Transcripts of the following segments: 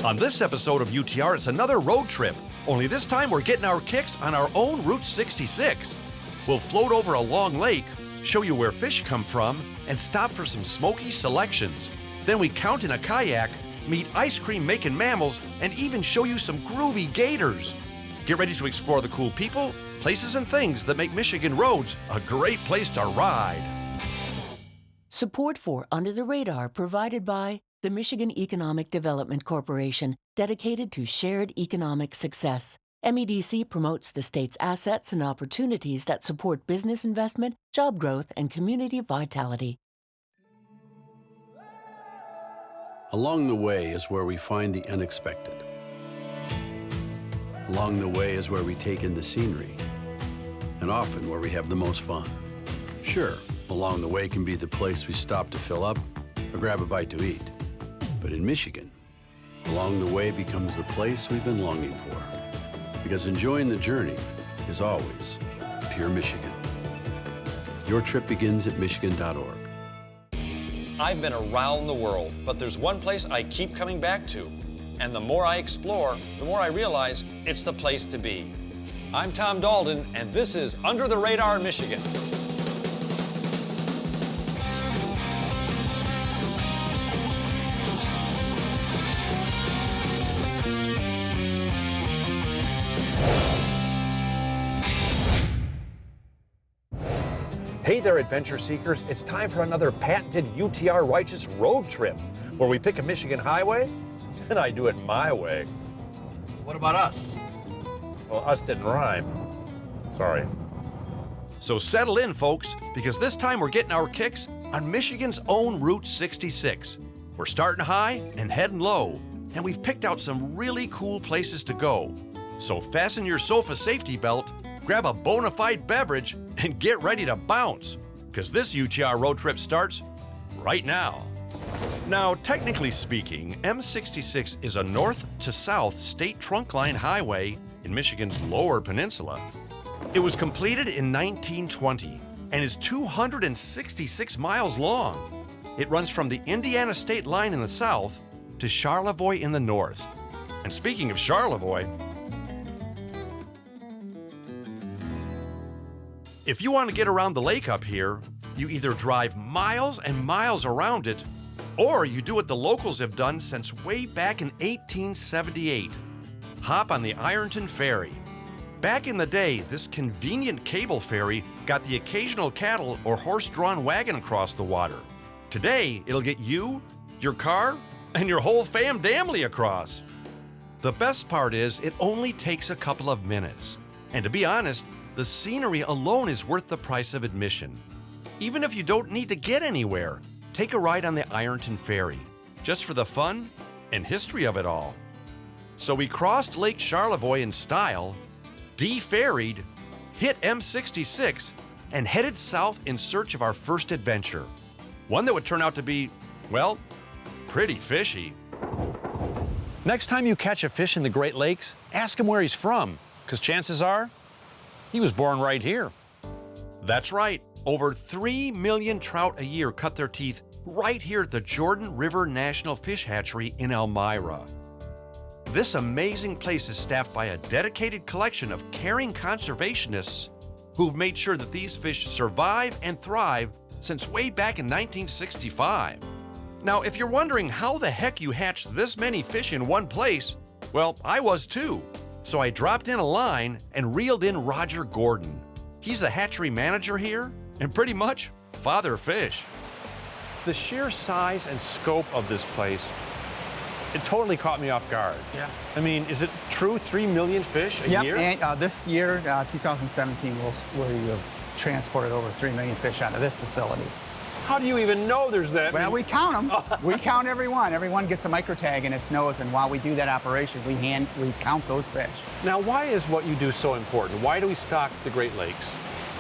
On this episode of UTR, it's another road trip. Only this time we're getting our kicks on our own Route 66. We'll float over a long lake, show you where fish come from, and stop for some smoky selections. Then we count in a kayak, meet ice cream making mammals, and even show you some groovy gators. Get ready to explore the cool people, places, and things that make Michigan roads a great place to ride. Support for Under the Radar provided by the Michigan Economic Development Corporation, dedicated to shared economic success. MEDC promotes the state's assets and opportunities that support business investment, job growth, and community vitality. Along the way is where we find the unexpected. Along the way is where we take in the scenery, and often where we have the most fun. Sure, along the way can be the place we stop to fill up or grab a bite to eat. But in Michigan, along the way becomes the place we've been longing for. Because enjoying the journey is always pure Michigan. Your trip begins at michigan.org. I've been around the world, but there's one place I keep coming back to. And the more I explore, the more I realize it's the place to be. I'm Tom Dalton, and this is Under the Radar, Michigan. Hey there, adventure seekers. It's time for another patented UTR Righteous road trip, where we pick a Michigan highway, and I do it my way. What about us? Well, us didn't rhyme. Sorry. So settle in, folks, because this time we're getting our kicks on Michigan's own Route 66. We're starting high and heading low, and we've picked out some really cool places to go. So fasten your sofa safety belt, grab a bona fide beverage, and get ready to bounce, because this UTR road trip starts right now. Now, technically speaking, M66 is a north to south state trunkline highway in Michigan's Lower Peninsula. It was completed in 1920 and is 266 miles long. It runs from the Indiana state line in the south to Charlevoix in the north. And speaking of Charlevoix, if you want to get around the lake up here, you either drive miles and miles around it, or you do what the locals have done since way back in 1878. Hop on the Ironton Ferry. Back in the day, this convenient cable ferry got the occasional cattle or horse-drawn wagon across the water. Today, it'll get you, your car, and your whole family across. The best part is it only takes a couple of minutes. And to be honest, the scenery alone is worth the price of admission. Even if you don't need to get anywhere, take a ride on the Ironton Ferry, just for the fun and history of it all. So we crossed Lake Charlevoix in style, de-ferried, hit M66, and headed south in search of our first adventure. One that would turn out to be, well, pretty fishy. Next time you catch a fish in the Great Lakes, ask him where he's from, because chances are, he was born right here. That's right. Over 3 million trout a year cut their teeth right here at the Jordan River National Fish Hatchery in Elmira. This amazing place is staffed by a dedicated collection of caring conservationists who've made sure that these fish survive and thrive since way back in 1965. Now, if you're wondering how the heck you hatch this many fish in one place, well, I was too. So I dropped in a line and reeled in Roger Gordon. He's the hatchery manager here and pretty much father fish. The sheer size and scope of this place, it totally caught me off guard. Yeah. I mean, is it true 3 million fish a year? And this year, 2017, we have transported over 3 million fish out of this facility. How do you even know there's that Well, many? we count them. We count every one. Everyone gets a micro tag in its nose, and while we do that operation, we count those fish. Now, why is what you do so important? Why do we stock the Great Lakes?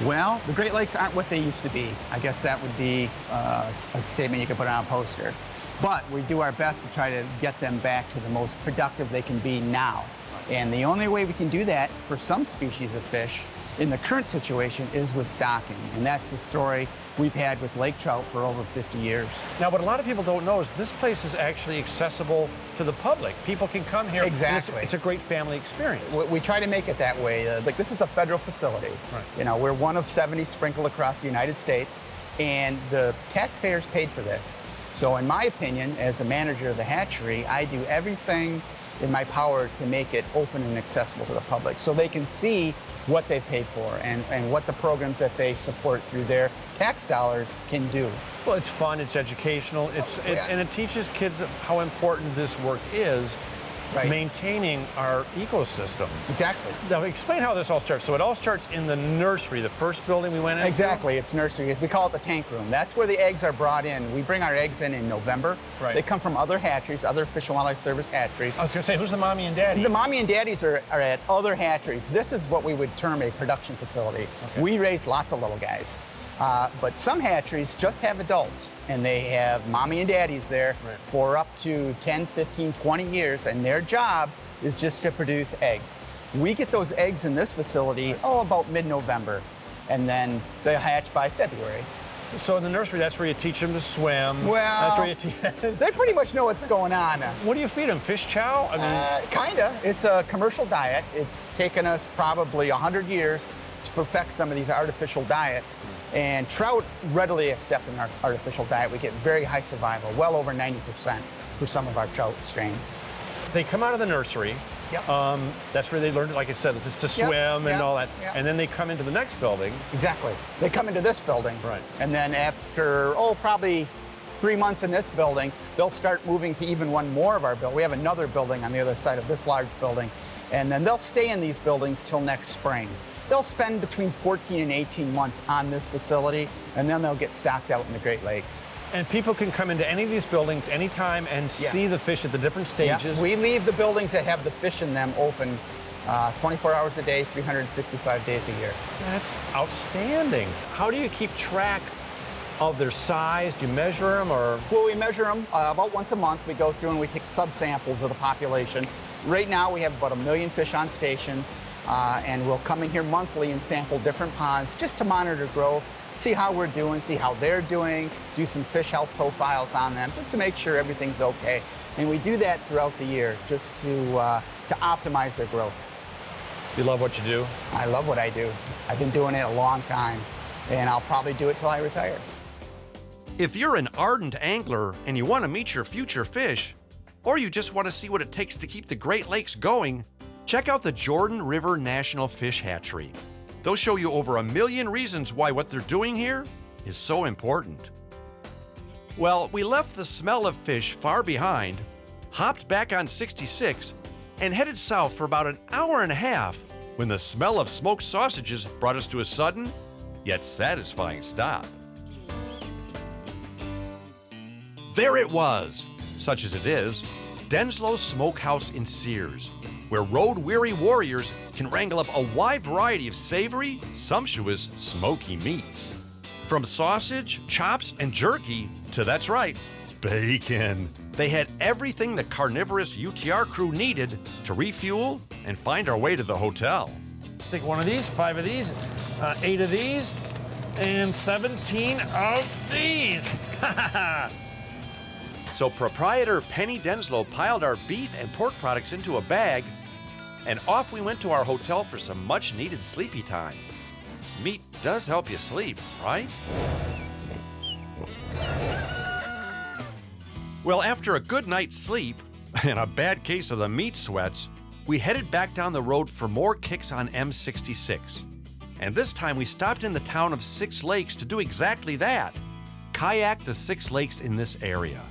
Well, the Great Lakes aren't what they used to be. I guess that would be a statement you could put on a poster. But we do our best to try to get them back to the most productive they can be now. And the only way we can do that for some species of fish in the current situation is with stocking, and that's the story we've had with lake trout for over 50 years. Now, what a lot of people don't know is this place is actually accessible to the public. People can come here. Exactly. And it's a great family experience. We try to make it that way. Like, this is a federal facility. Right. You know, we're one of 70 sprinkled across the United States, and the taxpayers paid for this. So in my opinion, as the manager of the hatchery, I do everything in my power to make it open and accessible to the public so they can see what they've paid for and what the programs that they support through their tax dollars can do. Well, it's fun, it's educational, and it teaches kids how important this work is, Right. maintaining our ecosystem. Exactly. Now, explain how this all starts. So it all starts in the nursery, the first building we went into? Exactly, it's nursery. We call it the tank room. That's where the eggs are brought in. We bring our eggs in November. Right. They come from other hatcheries, other Fish and Wildlife Service hatcheries. I was going to say, who's the mommy and daddy? The mommy and daddies are at other hatcheries. This is what we would term a production facility. Okay. We raise lots of little guys. But some hatcheries just have adults, and they have mommy and daddies there Right. for up to 10, 15, 20 years, and their job is just to produce eggs. We get those eggs in this facility, about mid-November, and then they hatch by February. So in the nursery, that's where you teach them to swim. Well, That's where you teach. They pretty much know what's going on. What do you feed them? Fish chow? I mean, Kinda. It's a commercial diet. It's taken us probably 100 years to perfect some of these artificial diets. And trout readily accept an artificial diet. We get very high survival, well over 90% for some of our trout strains. they come out of the nursery. Yep. That's where they learn, like I said, just to Yep, swim and yep, all that. yep. And then they come into the next building. Exactly. They come into this building. Right. And then after, probably 3 months in this building, they'll start moving to even one more of our buildings. We have another building on the other side of this large building. And then they'll stay in these buildings till next spring. They'll spend between 14 and 18 months on this facility, and then they'll get stocked out in the Great Lakes. And people can come into any of these buildings anytime and see the fish at the different stages. Yeah. We leave the buildings that have the fish in them open 24 hours a day, 365 days a year. That's outstanding. How do you keep track of their size? Do you measure them or? Well, we measure them about once a month. We go through and we take subsamples of the population. Right now we have about 1 million fish on station, and we'll come in here monthly and sample different ponds just to monitor growth, see how we're doing, see how they're doing, do some fish health profiles on them just to make sure everything's okay. And we do that throughout the year just to optimize their growth. You love what you do? I love what I do. I've been doing it a long time, and I'll probably do it till I retire. If you're an ardent angler and you want to meet your future fish, or you just want to see what it takes to keep the Great Lakes going, check out the Jordan River National Fish Hatchery. They'll show you over 1 million reasons why what they're doing here is so important. Well, we left the smell of fish far behind, hopped back on 66, and headed south for about an hour and a half when the smell of smoked sausages brought us to a sudden, yet satisfying stop. There it was, such as it is, Denslow Smokehouse in Sears, where road-weary warriors can wrangle up a wide variety of savory, sumptuous, smoky meats. From sausage, chops, and jerky to, that's right, bacon. They had everything the carnivorous UTR crew needed to refuel and find our way to the hotel. Take 1 of these, 5 of these, 8 of these, and 17 of these. So proprietor Penny Denslow piled our beef and pork products into a bag, and off we went to our hotel for some much-needed sleepy time. Meat does help you sleep, right? Well, after a good night's sleep and a bad case of the meat sweats, we headed back down the road for more kicks on M66. And this time we stopped in the town of 6 Lakes to do exactly that, kayak the 6 lakes in this area.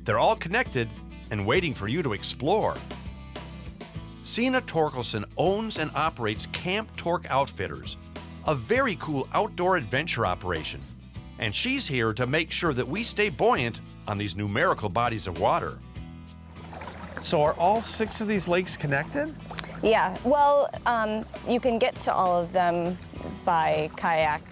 They're all connected and waiting for you to explore. Sina Torkelson owns and operates Camp Torque Outfitters, a very cool outdoor adventure operation. And she's here to make sure that we stay buoyant on these numerical bodies of water. So are all 6 of these lakes connected? Yeah, well, you can get to all of them by kayak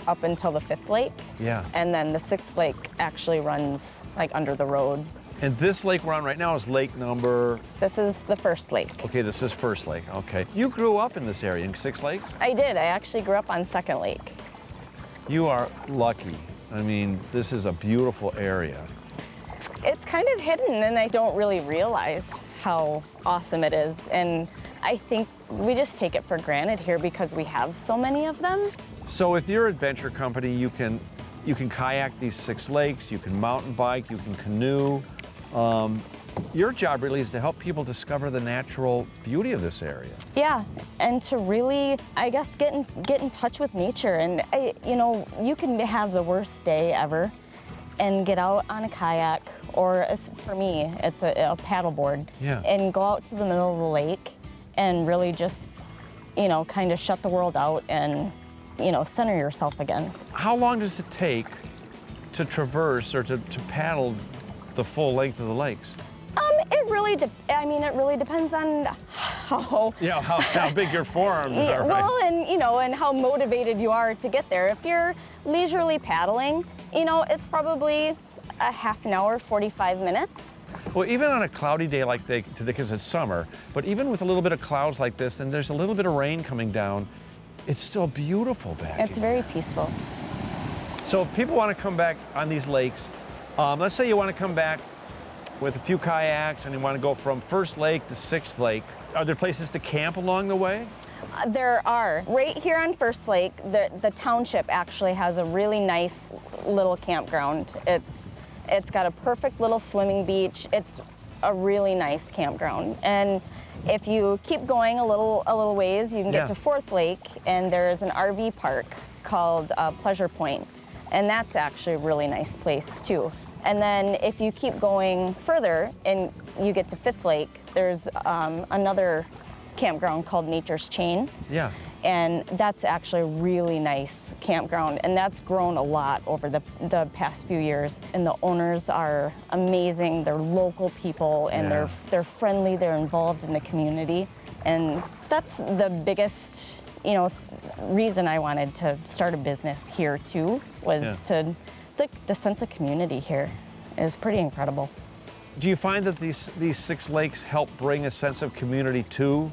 up until the 5th lake. Yeah. And then the 6th lake actually runs like under the road And this lake we're on right now is lake number... This is the first lake. Okay, this is First Lake, okay. You grew up in this area, in Six Lakes? I did. I actually grew up on Second Lake. You are lucky. I mean, this is a beautiful area. It's kind of hidden, and I don't really realize how awesome it is. And I think we just take it for granted here because we have so many of them. So with your adventure company, you can kayak these 6 lakes, you can mountain bike, you can canoe. Your job really is to help people discover the natural beauty of this area. Yeah, and to really, I guess, get in touch with nature. And you know, you can have the worst day ever and get out on a kayak, or for me, it's a paddleboard, yeah, and go out to the middle of the lake and really just, you know, kind of shut the world out and, you know, center yourself again. How long does it take to traverse or to paddle the full length of the lakes? It really depends on how big your forearms are, right? Well, and how motivated you are to get there. If you're leisurely paddling, you know, it's probably a half an hour, 45 minutes. Well, even on a cloudy day like today, because it's summer, but even with a little bit of clouds like this, and there's a little bit of rain coming down, it's still beautiful back It's here. very peaceful. So if people want to come back on these lakes, let's say you want to come back with a few kayaks and you want to go from First Lake to Sixth Lake, are there places to camp along the way? There are. Right here on First Lake, the township actually has a really nice little campground. It's got a perfect little swimming beach. It's a really nice campground. And if you keep going a little ways, you can get to Fourth Lake, and there's an RV park called Pleasure Point. And that's actually a really nice place too. And then if you keep going further and you get to Fifth Lake, there's another campground called Nature's Chain. Yeah. And that's actually a really nice campground, and that's grown a lot over the past few years. And the owners are amazing. They're local people, and they're friendly. They're involved in the community, and that's the biggest, you know, reason I wanted to start a business here too, was to the sense of community here is pretty incredible. Do you find that these 6 lakes help bring a sense of community to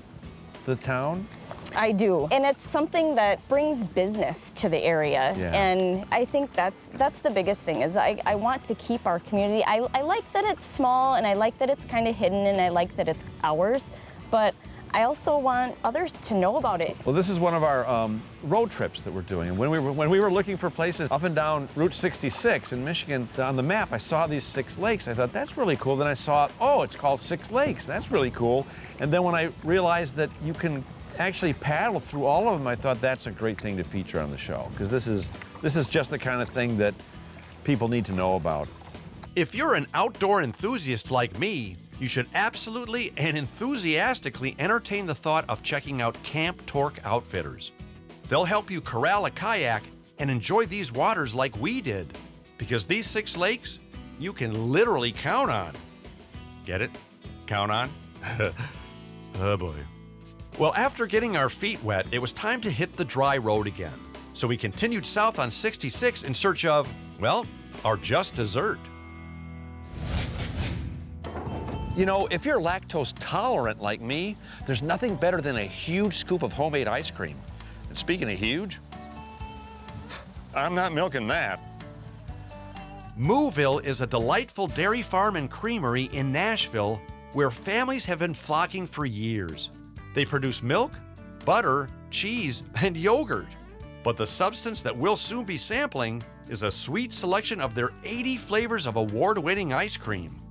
the town? I do, and it's something that brings business to the area, and I think that's the biggest thing, is I want to keep our community. I like that it's small, and I like that it's kind of hidden, and I like that it's ours, but I also want others to know about it. Well, this is one of our road trips that we're doing, and when we were looking for places up and down Route 66 in Michigan, on the map, I saw these 6 lakes. I thought, that's really cool. Then I saw, oh, it's called 6 Lakes. That's really cool. And then when I realized that you can actually paddle through all of them, I thought that's a great thing to feature on the show, because this is just the kind of thing that people need to know about. If you're an outdoor enthusiast like me, you should absolutely and enthusiastically entertain the thought of checking out Camp Torque Outfitters. They'll help you corral a kayak and enjoy these waters like we did, because these 6 lakes you can literally count on. Get it? Count on? Oh boy. Well, after getting our feet wet, it was time to hit the dry road again. So we continued south on 66 in search of, well, our just dessert. You know, if you're lactose tolerant like me, there's nothing better than a huge scoop of homemade ice cream. And speaking of huge, I'm not milking that. Mooville is a delightful dairy farm and creamery in Nashville where families have been flocking for years. They produce milk, butter, cheese, and yogurt. But the substance that we'll soon be sampling is a sweet selection of their 80 flavors of award-winning ice cream.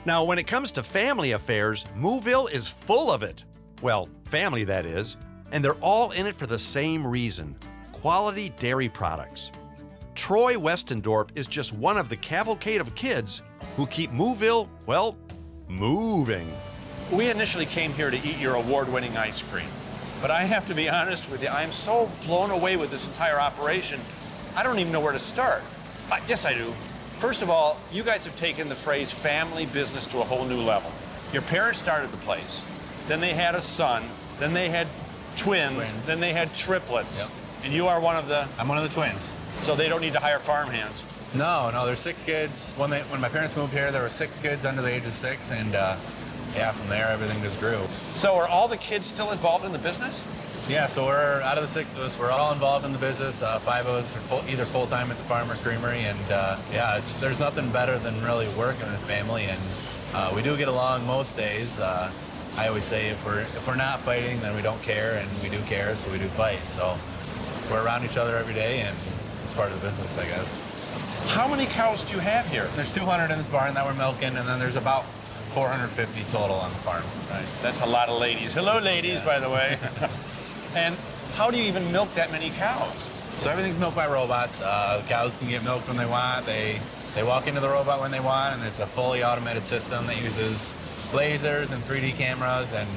Now, when it comes to family affairs, Mooville is full of it. Well, family, that is. And they're all in it for the same reason: quality dairy products. Troy Westendorp is just one of the cavalcade of kids who keep Mooville, well, moving. We initially came here to eat your award-winning ice cream, but I have to be honest with you, I'm so blown away with this entire operation, I don't even know where to start. Yes, I do. First of all, you guys have taken the phrase family business to a whole new level. Your parents started the place, then they had a son, then they had twins. Then they had triplets. Yep. And you are one of the... I'm one of the twins. So they don't need to hire farmhands. No, there's 6 kids. When my parents moved here, there were 6 kids under the age of 6, and yeah, from there everything just grew. So are all the kids still involved in the business? Yeah, so we're out of the 6 of us, we're all involved in the business. 5 of us are either full-time at the farm or creamery, and yeah, there's nothing better than really working with family, and we do get along most days. I always say if we're not fighting, then we don't care, and we do care, so we do fight. So we're around each other every day, and it's part of the business, I guess. How many cows do you have here? There's 200 in this barn that we're milking, and then there's about 450 total on the farm. Right, that's a lot of ladies. Hello, ladies, by the way. And how do you even milk that many cows? So everything's milked by robots. The cows can get milked when they want. They walk into the robot when they want, and it's a fully automated system that uses lasers and 3D cameras, and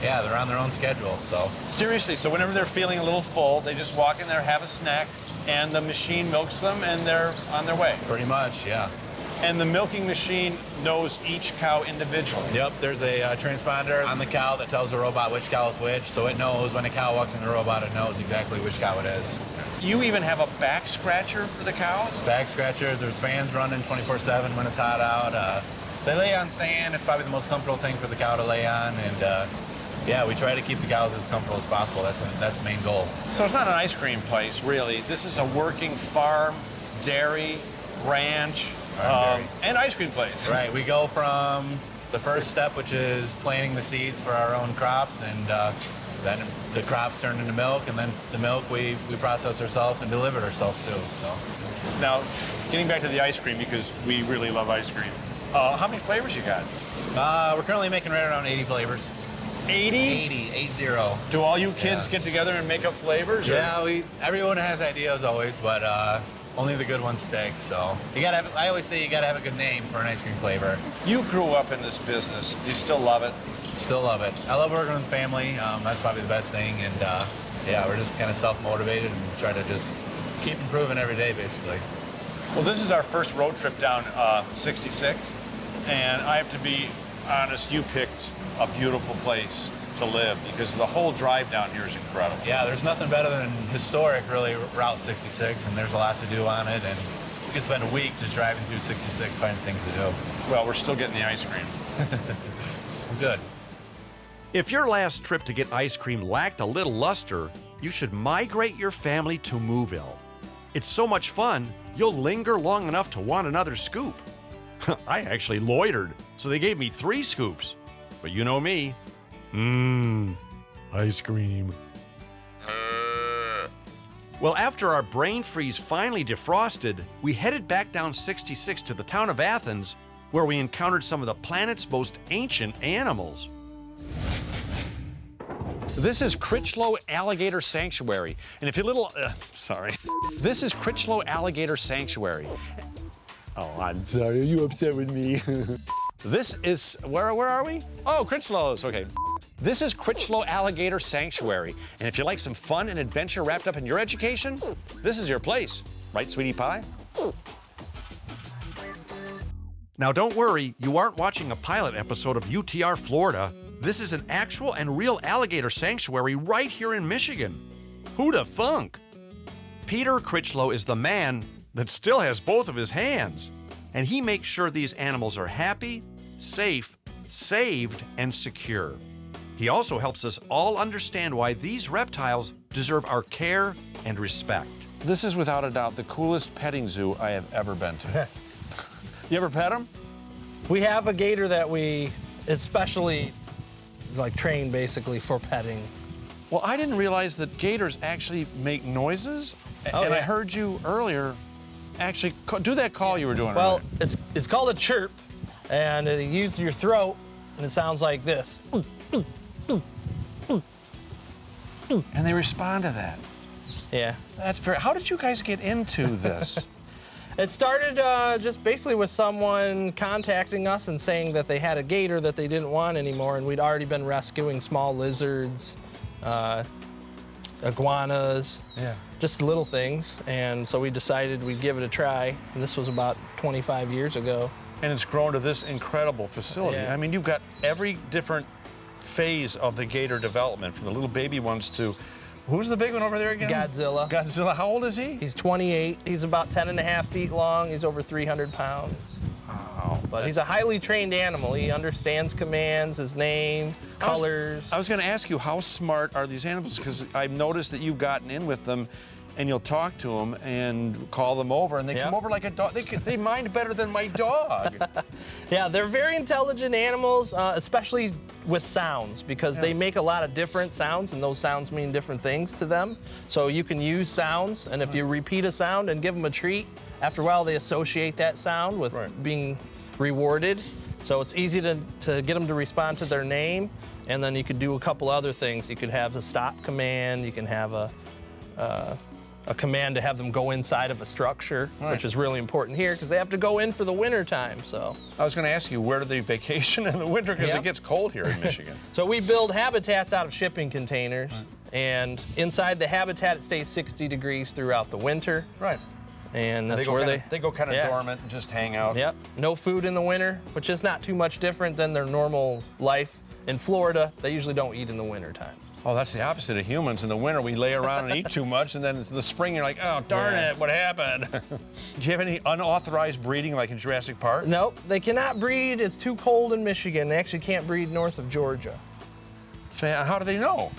yeah, they're on their own schedule. So seriously, so whenever they're feeling a little full, they just walk in there, have a snack, and the machine milks them, and they're on their way. Pretty much, yeah. And the milking machine knows each cow individually. Yep, there's a transponder on the cow that tells the robot which cow is which, so it knows when a cow walks in the robot, it knows exactly which cow it is. You even have a back scratcher for the cows? Back scratchers, there's fans running 24/7 when it's hot out. They lay on sand. It's probably the most comfortable thing for the cow to lay on, and yeah, we try to keep the cows as comfortable as possible. That's the main goal. So it's not an ice cream place, really. This is a working farm, dairy, ranch, and ice cream place. Right, we go from the first step, which is planting the seeds for our own crops, and then the crops turn into milk, and then the milk we process ourselves and deliver it ourselves too. So now, getting back to the ice cream, because we really love ice cream. How many flavors you got? We're currently making right around 80 flavors. 80? 80. Do all you kids get together and make up flavors? Or? Yeah, everyone has ideas always, but only the good ones stick. So I always say you gotta have a good name for an ice cream flavor. You grew up in this business. Do you still love it? Still love it. I love working with family. That's probably the best thing. And yeah, we're just kind of self-motivated and try to just keep improving every day, basically. Well, this is our first road trip down 66, and I have to be honest, you picked a beautiful place to live because the whole drive down here is incredible. Yeah, there's nothing better than historic, really, Route 66, and there's a lot to do on it, and you can spend a week just driving through 66 finding things to do. Well, we're still getting the ice cream. Good. If your last trip to get ice cream lacked a little luster, you should migrate your family to Mooville. It's so much fun, you'll linger long enough to want another scoop. I actually loitered, so they gave me 3 scoops. But you know me. Ice cream. Well, after our brain freeze finally defrosted, we headed back down 66 to the town of Athens, where we encountered some of the planet's most ancient animals. This is Critchlow Alligator Sanctuary. And if you're This is Critchlow Alligator Sanctuary. Oh, I'm sorry. Are you upset with me? This is, where are we? Oh, Critchlow's, okay. This is Critchlow Alligator Sanctuary. And if you like some fun and adventure wrapped up in your education, this is your place. Right, sweetie pie? Now don't worry, you aren't watching a pilot episode of UTR Florida. This is an actual and real alligator sanctuary right here in Michigan. Who'da thunk? Peter Critchlow is the man that still has both of his hands, and he makes sure these animals are happy, safe, saved, and secure. He also helps us all understand why these reptiles deserve our care and respect. This is without a doubt the coolest petting zoo I have ever been to. You ever pet them? We have a gator that we especially train basically for petting. Well, I didn't realize that gators actually make noises. Oh, and yeah. I heard you earlier actually do that call you were doing Well, earlier. it's called a chirp, and you use your throat, and it sounds like this. And they respond to that. Yeah. That's very, how did you guys get into this? It started just basically with someone contacting us and saying that they had a gator that they didn't want anymore, and we'd already been rescuing small lizards, iguanas, just little things, and so we decided we'd give it a try, and this was about 25 years ago. And it's grown to this incredible facility. Yeah. I mean, you've got every different phase of the gator development, from the little baby ones to Who's the big one over there again? Godzilla. Godzilla, how old is he? He's 28. He's about 10.5 feet long. He's over 300 pounds. Wow. But he's a highly trained animal. He understands commands, his name, colors. I was going to ask you, how smart are these animals? Because I've noticed that you've gotten in with them, and you'll talk to them and call them over, and they come over like a dog. They mind better than my dog. Yeah, they're very intelligent animals, especially with sounds, because they make a lot of different sounds, and those sounds mean different things to them. So you can use sounds, and if you repeat a sound and give them a treat, after a while they associate that sound with being rewarded. So it's easy to get them to respond to their name, and then you could do a couple other things. You could have a stop command, you can have a command to have them go inside of a structure, which is really important here because they have to go in for the winter time. So I was going to ask you, where do they vacation in the winter? Because it gets cold here in Michigan. So we build habitats out of shipping containers, and inside the habitat it stays 60 degrees throughout the winter. Right. And that's they go kind of dormant and just hang out. Yep. No food in the winter, which is not too much different than their normal life. In Florida, they usually don't eat in the winter time. Oh, that's the opposite of humans. In the winter, we lay around and eat too much, and then in the spring, you're like, oh, darn it, what happened? Do you have any unauthorized breeding like in Jurassic Park? Nope, they cannot breed. It's too cold in Michigan. They actually can't breed north of Georgia. How do they know?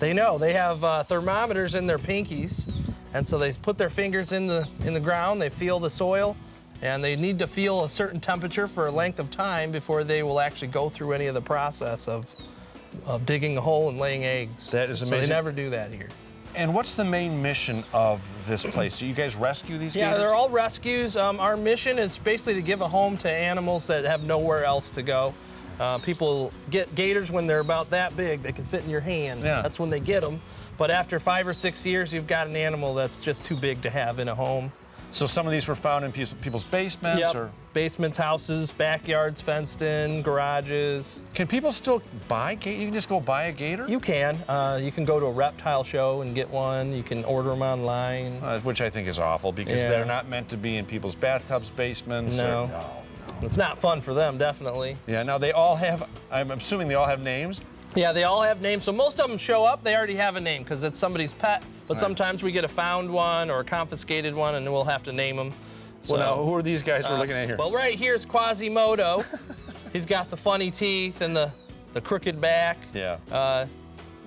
They know. They have thermometers in their pinkies, and so they put their fingers in the ground, they feel the soil, and they need to feel a certain temperature for a length of time before they will actually go through any of the process of digging a hole and laying eggs. That is amazing. So they never do that here. And what's the main mission of this place? Do you guys rescue these gators? Yeah, they're all rescues. Our mission is basically to give a home to animals that have nowhere else to go. People get gators when they're about that big. They can fit in your hand. Yeah. That's when they get them. But after 5 or 6 years, you've got an animal that's just too big to have in a home. So some of these were found in people's basements? Yep. Or Basements, houses, backyards fenced in, garages. Can people still buy gators? You can just go buy a gator? You can. You can go to a reptile show and get one. You can order them online. Which I think is awful because they're not meant to be in people's bathtubs, basements. No. It's not fun for them, definitely. Yeah, now they all have, I'm assuming they all have names? Yeah, they all have names. So most of them show up, they already have a name because it's somebody's pet. But sometimes we get a found one or a confiscated one, and we'll have to name them. Well, now, who are these guys we're looking at here? Well, right here is Quasimodo. He's got the funny teeth and the crooked back. Yeah.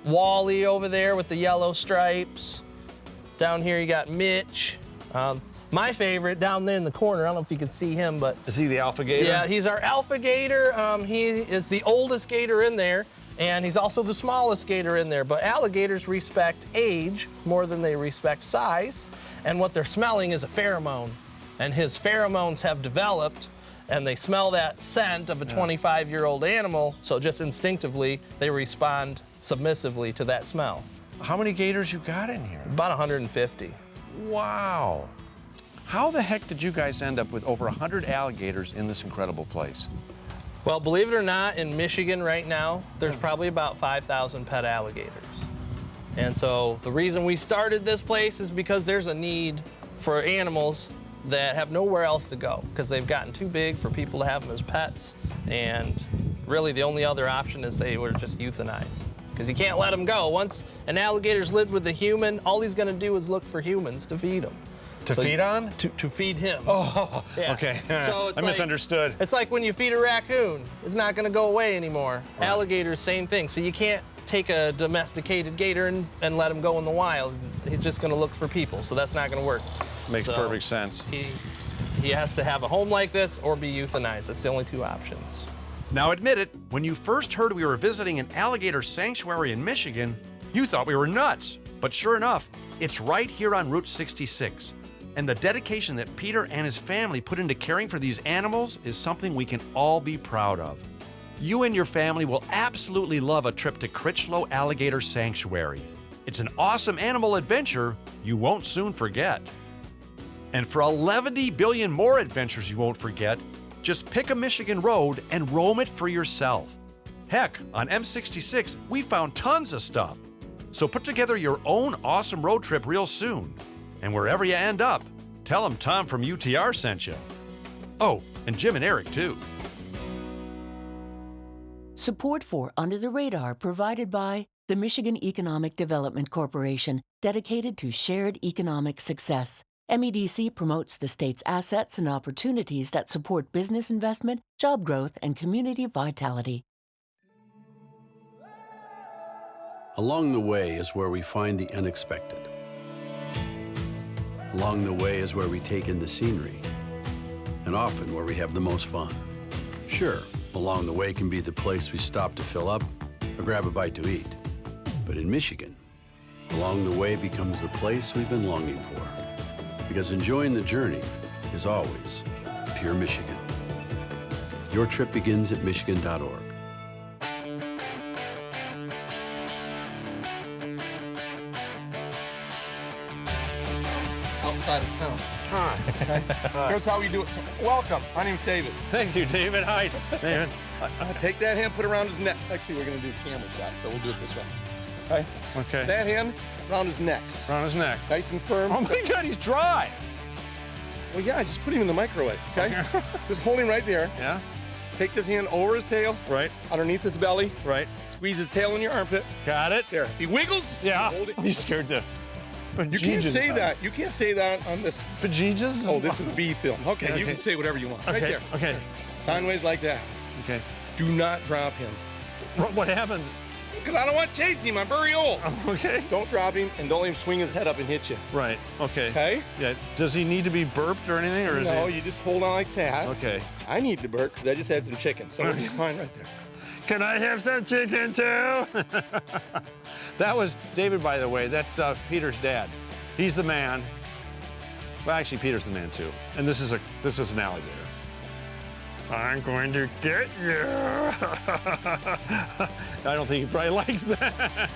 Wally over there with the yellow stripes. Down here you got Mitch. My favorite down there in the corner, I don't know if you can see him, but... Is he the alpha gator? Yeah, he's our alpha gator. He is the oldest gator in there. And he's also the smallest gator in there. But alligators respect age more than they respect size. And what they're smelling is a pheromone. And his pheromones have developed, and they smell that scent of a 25-year-old animal. So just instinctively, they respond submissively to that smell. How many gators you got in here? About 150. Wow. How the heck did you guys end up with over 100 alligators in this incredible place? Well, believe it or not, in Michigan right now, there's probably about 5,000 pet alligators. And so the reason we started this place is because there's a need for animals that have nowhere else to go because they've gotten too big for people to have them as pets. And really the only other option is they were just euthanized because you can't let them go. Once an alligator's lived with a human, all he's going to do is look for humans to feed him. To feed on? To feed him. Oh, yeah. Okay. So I misunderstood. It's like when you feed a raccoon. It's not going to go away anymore. Right. Alligators, same thing. So you can't take a domesticated gator and let him go in the wild. He's just going to look for people, so that's not going to work. Makes perfect sense. He has to have a home like this or be euthanized. That's the only two options. Now admit it, when you first heard we were visiting an alligator sanctuary in Michigan, you thought we were nuts. But sure enough, it's right here on Route 66. And the dedication that Peter and his family put into caring for these animals is something we can all be proud of. You and your family will absolutely love a trip to Critchlow Alligator Sanctuary. It's an awesome animal adventure you won't soon forget. And for 11 billion more adventures you won't forget, just pick a Michigan road and roam it for yourself. Heck, on M66, we found tons of stuff. So put together your own awesome road trip real soon. And wherever you end up, tell them Tom from UTR sent you. Oh, and Jim and Eric, too. Support for Under the Radar provided by the Michigan Economic Development Corporation, dedicated to shared economic success. MEDC promotes the state's assets and opportunities that support business investment, job growth, and community vitality. Along the way is where we find the unexpected. Along the way is where we take in the scenery, and often where we have the most fun. Sure, along the way can be the place we stop to fill up or grab a bite to eat. But in Michigan, along the way becomes the place we've been longing for. Because enjoying the journey is always pure Michigan. Your trip begins at michigan.org. Outside of town. Hi. Okay. Here's how we do it. So, welcome. My name's David. Thank you, David. Hi, David. Take that hand, put it around his neck. Actually, we're going to do a camera shot, so we'll do it this way. Okay? Okay. That hand around his neck. Around his neck. Nice and firm. Oh my God, he's dry. Well, yeah, just put him in the microwave, okay? Just hold him right there. Yeah. Take this hand over his tail. Right. Underneath his belly. Right. Squeeze his tail in your armpit. Got it. There. If he wiggles, Yeah. hold it. He's scared to. You can't say that. You can't say that on this. Bejesus? Oh, this is B film. Okay, you Okay. can say whatever you want. Right Okay. there. Okay. Sideways like that. Okay. Do not drop him. What happens? Because I don't want to chase him. I'm very old. Okay. Don't drop him, and don't let him swing his head up and hit you. Right. Okay. Okay? Yeah. Does he need to be burped or anything, or is No, he? you just hold on like that. Okay. I need to burp because I just had some chicken, so it's fine right there. Can I have some chicken too? That was David, by the way. That's Peter's dad. He's the man. Well, actually, Peter's the man too. And this is an alligator. I'm going to get you. I don't think he probably likes that.